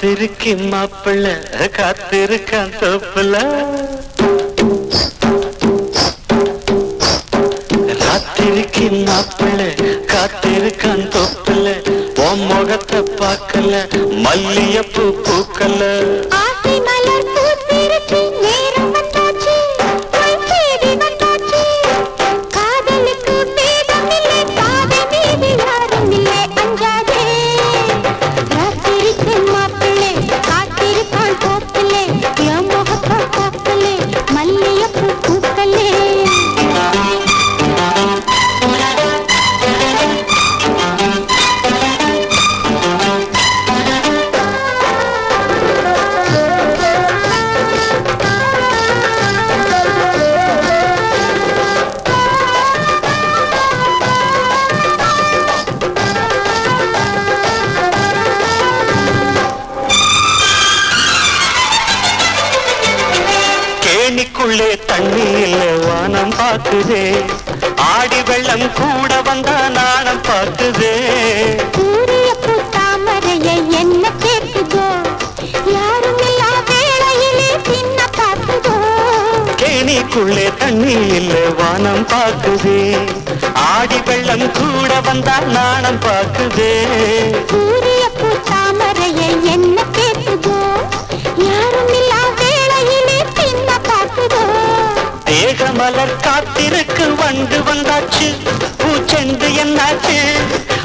காத்திருக்கி மாப்பிள்ள காத்திருக்கான் தோப்புல ராத்திரிக்கு மாப்பிள்ள காத்திருக்கான் தோப்புல உன் முகத்தை பார்க்கல மல்லியப்பூ பூக்கல கேணிக்குள்ளே தண்ணி இல்ல வானம் பார்க்குதே ஆடி வெள்ளம் கூட வந்தா நாணம் பார்க்குதே தாமரையை என்ன கேட்குதோ யாரும் இல்லா வேளையிலே சின்ன பார்க்குதோ கேணிக்குள்ளே தண்ணி இல்ல வானம் பார்க்குதே ஆடி வெள்ளம் கூட வந்தா நாணம் பார்க்குதே சூரிய பூ தாமரையை என்ன கேட்குதோ யாரும் இல்லா வேளையிலே சின்ன பார்க்குதோ தேகமலர் காத்திருக்கு வந்து வந்தாச்சு பூச்செண்டு என்னாச்சு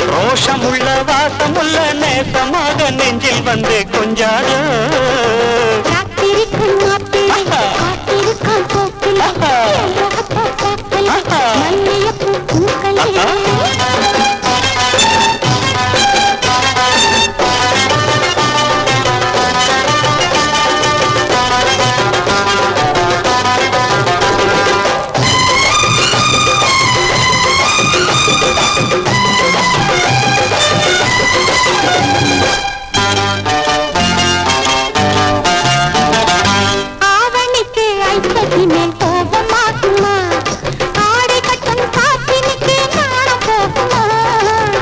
ரோஷமுள்ள வாசமுள்ள நேசமாக நெஞ்சில் வந்து கொஞ்சாட காத்திருக்கும் மாப்பிள்ளை காத்திருக்கான் போக்கிலே மல்லியப்பூ பூக்களே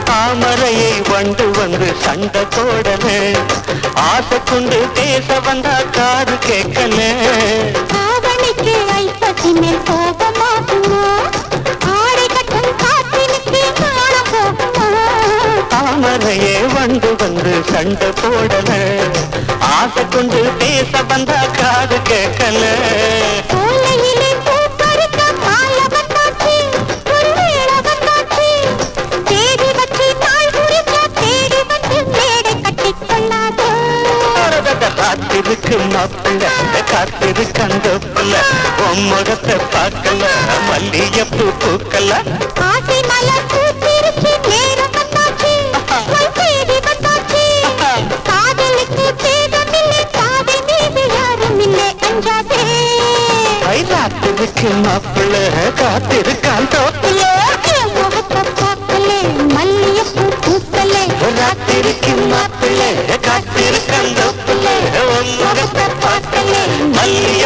தாமரையை வண்டு வந்து சண்டை போடல ஆசை கொண்டு பேச வந்தா காது கேட்கல ஆவணிக்கு ஐப்பசி மேல் கோபமாகுமா ஆடை கட்டும் காற்றினுக்கு காண போகுமா தாமரையே வண்டு வந்து சண்டை போடல ஆசை கொண்டு பேச வந்தா காது கேட்கல சோலையிலே பூ பறிக்க மால வந்தாச்சு ஒரு வேளை வந்தாச்சு தேடி வச்சு நாள் குறிக்க தேடி வந்து மேடை கட்டிக் கொள்ளாதோ காத்திருக்கு மாப்பிள்ள காத்திருக்கான் தோப்புல உன் முகத்தை பார்க்கல மல்லியப்பூ பூக்கல ஆசை மலர் பூத்திருச்சு நேரம் வந்தாச்சு தேடி வந்தாச்சு காதலுக்கு பேதமில்லை காதல் மீது யாரும் இல்லை அஞ்சாதே காத்திருக்கு மாப்பிள்ள காத்திருக்கான் தோப்புல முகத்தை பார்க்கலே மல்லியப்பூ பூக்கலே ராத்திரிக்கு மாப்பிள்ள காத்திருக்கான் தோப்புல உன் முகத்தை பார்க்கல மல்லிய